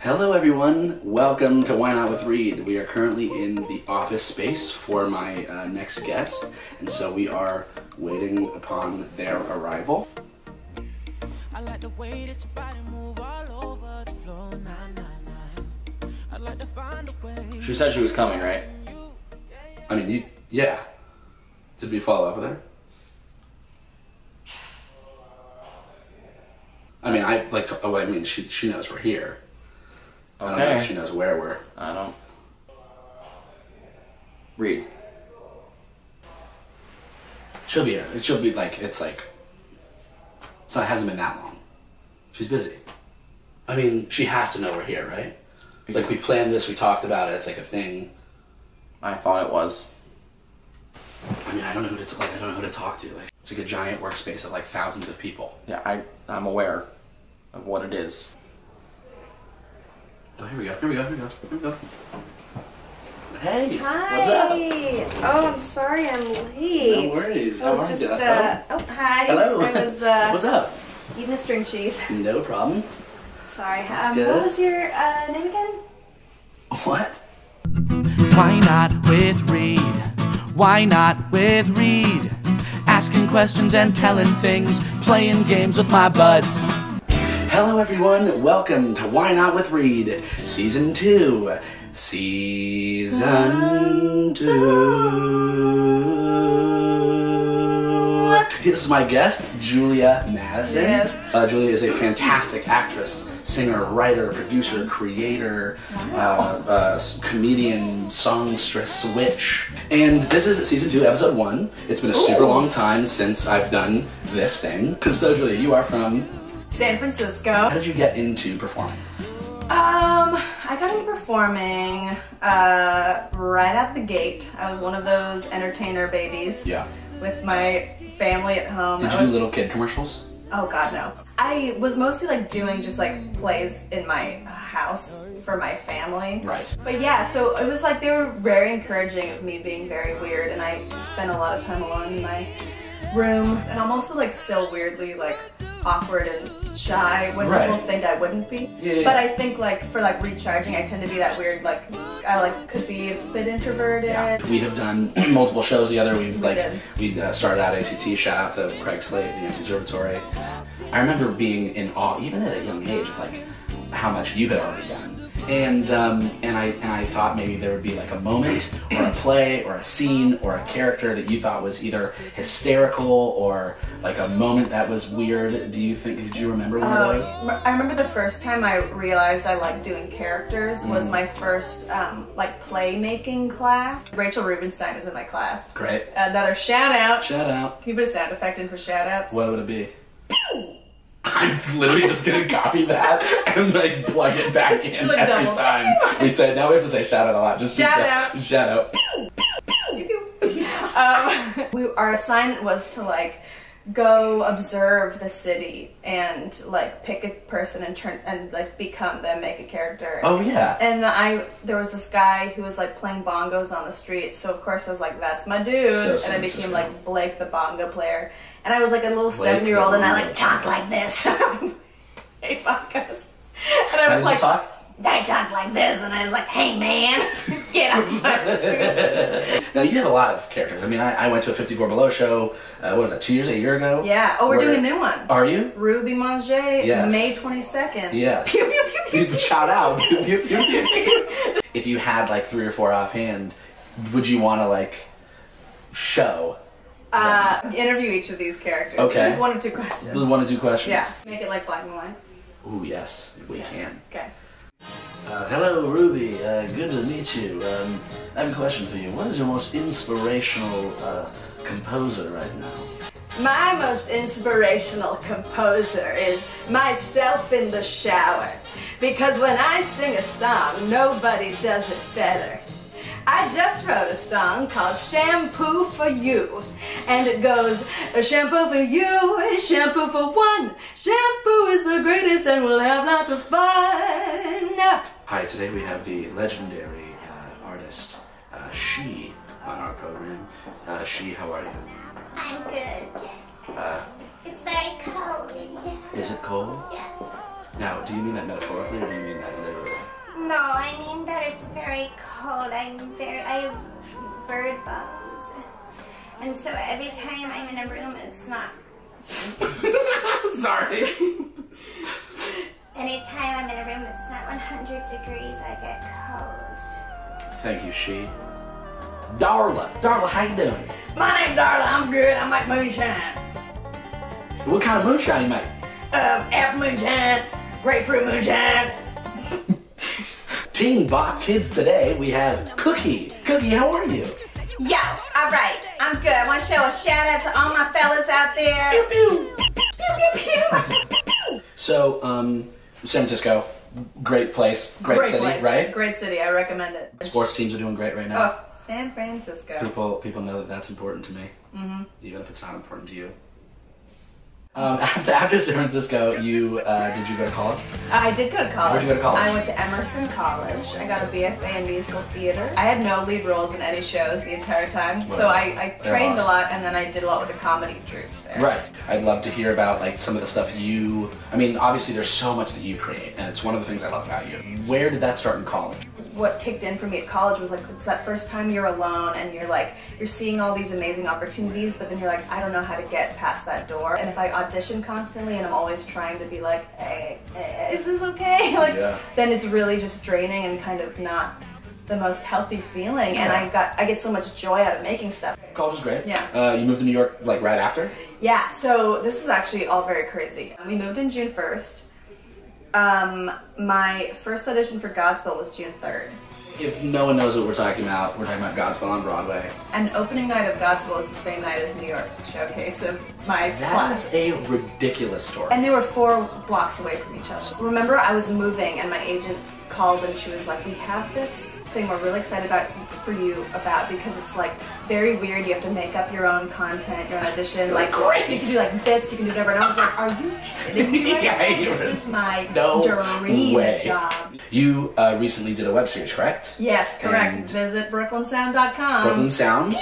Hello everyone, welcome to Why Not with Reed. We are currently in the office space for my next guest, and so we are waiting upon their arrival. I like the way that your body move all over the floor. I'd like to find a way. She said she was coming, right? I mean, yeah. Did we follow up with her? I mean, she knows we're here. Okay. I don't know if she knows where we're. I don't. Reed. She'll be here. She'll be like, it hasn't been that long. She's busy. I mean, she has to know we're here, right? Like, we planned this, we talked about it, it's like a thing. I thought it was. I mean, I don't know who to talk to. Like, it's like a giant workspace of like thousands of people. Yeah, I'm aware of what it is. Oh, here we go. Hey, hi. What's up? Oh, I'm sorry I'm late. No worries. I was just, oh, hi. Hello. I was, what's up? Eating a string cheese. No problem. Sorry. That's good. What was your name again? What? Why not with Reed? Why not with Reed? Asking questions and telling things, playing games with my buds. Hello everyone, welcome to Why Not with Reed, Season 2. Season 2. This is my guest, Julia Mattison. Yes. Julia is a fantastic actress, singer, writer, producer, creator, comedian, songstress, witch. And this is Season 2, Episode 1. It's been a super long time since I've done this thing. So Julia, you are from San Francisco. How did you get into performing? I got into performing right out the gate. I was one of those entertainer babies. Yeah. With my family at home. Did you do little kid commercials? Oh god, no. I was mostly like doing just like plays in my house for my family. Right. But yeah, so it was like they were very encouraging of me being very weird, and I spent a lot of time alone in my room. And I'm also like still weirdly like awkward and shy when people think I wouldn't be. Yeah. But I think like for like recharging, I tend to be that weird, like I like could be a bit introverted. Yeah. We have done multiple shows together. We started out ACT. Shout out to Craig Slade at the Young Conservatory. I remember being in awe, even at a young age, of like how much you had already done. And I thought maybe there would be like a moment or a play or a scene or a character that you thought was either hysterical or like a moment that was weird. Did you remember one of those? I remember the first time I realized I liked doing characters was my first like play making class. Rachel Rubenstein is in my class. Great. Another shout out. Shout out. Can you put a sound effect in for shout outs? What would it be? Pew! I'm literally just gonna copy that and like plug it back in like every time we say. Now we have to say shout out a lot. Just shout out. Shout out. Our assignment was to like go observe the city and like pick a person and like become them, make a character. Oh yeah. And there was this guy who was like playing bongos on the street, so of course I was like, that's my dude. And I became like Blake the bongo player. And I was like a little 7-year-old and I like talked like this. Hey bongos. And I was like, I talked like this, and I was like, hey man, get up. Now you have a lot of characters. I mean, I went to a 54 Below show, what was that, 2 years, a year ago? Yeah, oh, we're doing a new one. Are you? Ruby Manger, yes. May 22nd. Yes. Pew, pew, pew, pew. Shout out. Pew, pew, pew, pew, pew. If you had like 3 or 4 offhand, would you want to like show? Interview each of these characters. Okay. 1 or 2 questions. 1 or 2 questions. Yeah. Make it like black and white. Ooh, yes, we can. Okay. Hello, Ruby. Good to meet you. I have a question for you. What is your most inspirational composer right now? My most inspirational composer is myself in the shower. Because when I sing a song, nobody does it better. I just wrote a song called Shampoo for You. And it goes, shampoo for you, shampoo for one. Shampoo is the greatest and we'll have lots of fun. Hi, today we have the legendary artist, She, on our program. She, how are you? I'm good. It's very cold. Is it cold? Yes. Now, do you mean that metaphorically or do you mean that literally? very cold. I have bird bugs. And so every time I'm in a room, it's not. Sorry. Anytime I'm in a room that's not 100 degrees, I get cold. Thank you, she. Darla, how you doing? My name's Darla. I'm good. I make moonshine. What kind of moonshine you make? Apple moonshine, grapefruit moonshine. Teen Bop Kids today, we have Cookie. Cookie, how are you? Yo, alright, I'm good. I want to show a shout out to all my fellas out there. Pew pew. Pew, pew, pew. So, San Francisco, great place, great city, place. right? Great city. I recommend it. Sports teams are doing great right now. Oh, San Francisco. People know that that's important to me, even if it's not important to you. After San Francisco, did you go to college? I did go to college. Where'd you go to college? I went to Emerson College. I got a BFA in musical theater. I had no lead roles in any shows the entire time, so I trained a lot, and then I did a lot with the comedy troops there. Right. I'd love to hear about like some of the stuff I mean, obviously there's so much that you create, and it's one of the things I love about you. Where did that start in college? What kicked in for me at college was like, it's that first time you're alone and you're seeing all these amazing opportunities, but then you're like, I don't know how to get past that door. And if I audition constantly and I'm always trying to be like, hey, is this okay? Then it's really just draining and kind of not the most healthy feeling. And I get so much joy out of making stuff. College is great. Yeah. You moved to New York like right after? Yeah, so this is actually all very crazy. We moved in June 1st. My first audition for Godspell was June 3rd. If no one knows what we're talking about Godspell on Broadway. And opening night of Godspell is the same night as New York showcase of my class. That is a ridiculous story. And they were 4 blocks away from each other. Remember, I was moving and my agent called and she was like, we have this thing we're really excited for you because it's like very weird. You have to make up your own content, your own audition. Like great. You can do like bits, you can do whatever. And I was like, are you kidding me right now? This is my dream job. You recently did a web series, correct? Yes, correct. And visit brooklynsound.com. Brooklyn Sound.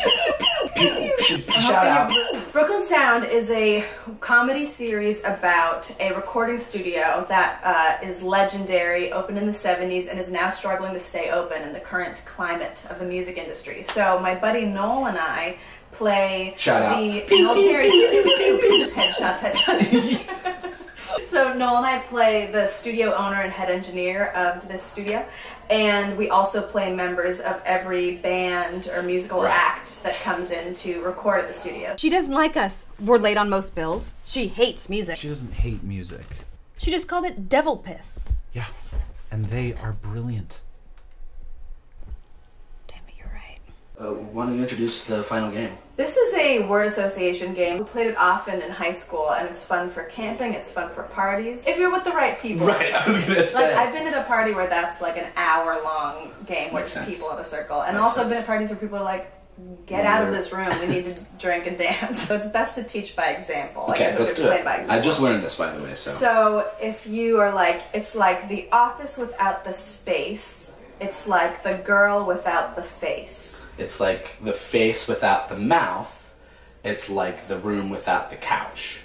Shout out. Brooklyn Sound is a comedy series about a recording studio that is legendary, opened in the 70s, and is now struggling to stay open in the current climate of the music industry. So my buddy Noel and I play just headshots. So Noel and I play the studio owner and head engineer of this studio, and we also play members of every band or musical act that comes in to record at the studio. She doesn't like us. We're late on most bills. She hates music. She doesn't hate music. She just called it devil piss. Yeah, and they are brilliant. Damn it, you're right. Why don't you introduce the final game? This is a word association game. We played it often in high school, and it's fun for camping, it's fun for parties. If you're with the right people. Right, I was gonna say. Like, I've been at a party where that's like an hour-long game with people in a circle. And also been at parties where people are like, get out of this room, we need to drink and dance. So it's best to teach by example. Okay, let's do it. I just learned this, by the way, so. So if you are like, it's like the office without the space. It's like the girl without the face. It's like the face without the mouth. It's like the room without the couch.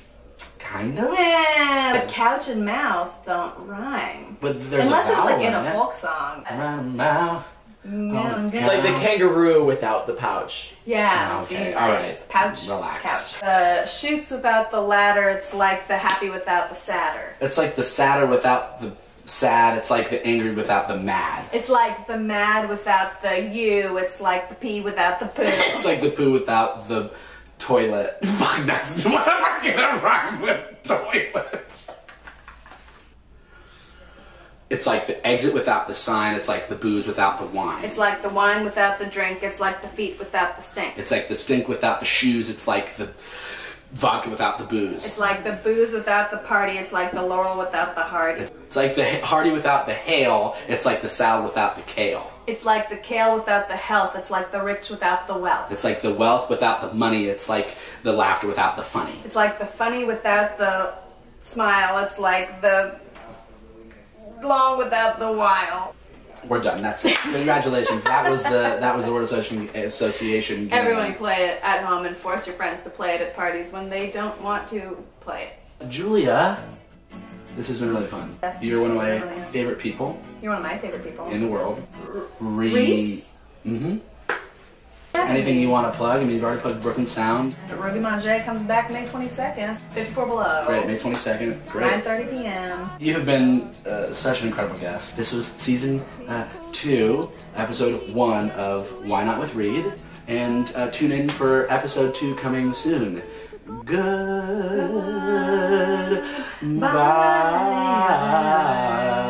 Kind of? The couch and mouth don't rhyme. But there's unless a vowel it's like in a it. folk song. Mouth. It's like the kangaroo without the pouch. Yeah. Okay, alright. Pouch, relax. Couch. The chutes without the ladder, it's like the happy without the sadder. It's like the sadder without the sad, it's like the angry without the mad. It's like the mad without the you, it's like the pee without the poo. It's like the poo without the toilet. Fuck, that's what am I gonna rhyme with toilet? It's like the exit without the sign, it's like the booze without the wine. It's like the wine without the drink, it's like the feet without the stink. It's like the stink without the shoes, it's like the vodka without the booze. It's like the booze without the party, it's like the laurel without the heart. It's like the hearty without the hail, it's like the salad without the kale. It's like the kale without the health, it's like the rich without the wealth. It's like the wealth without the money, it's like the laughter without the funny. It's like the funny without the smile, it's like the long without the while. We're done. That's it. Congratulations. That was the word association game. Everyone play it at home and force your friends to play it at parties when they don't want to play it. Julia, This has been really fun. Yes, You're one of my really. favorite people You're one of my favorite people. in the world. Reese? Mm-hmm. Anything you want to plug? I mean, you've already plugged Brooklyn Sound. Ruby Manger comes back May 22nd, 54 Below. Great, May 22nd. Great. 9:30 p.m. You have been such an incredible guest. This was season 2, episode 1 of Why Not with Reed. And tune in for episode 2 coming soon. Good.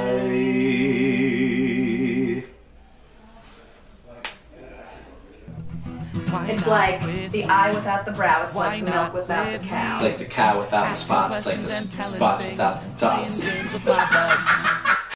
Bye. It's like the eye without the brow. It's like the milk without the cow. It's like the cow without the spots. It's like the spots without the dots. Playing games with my buds.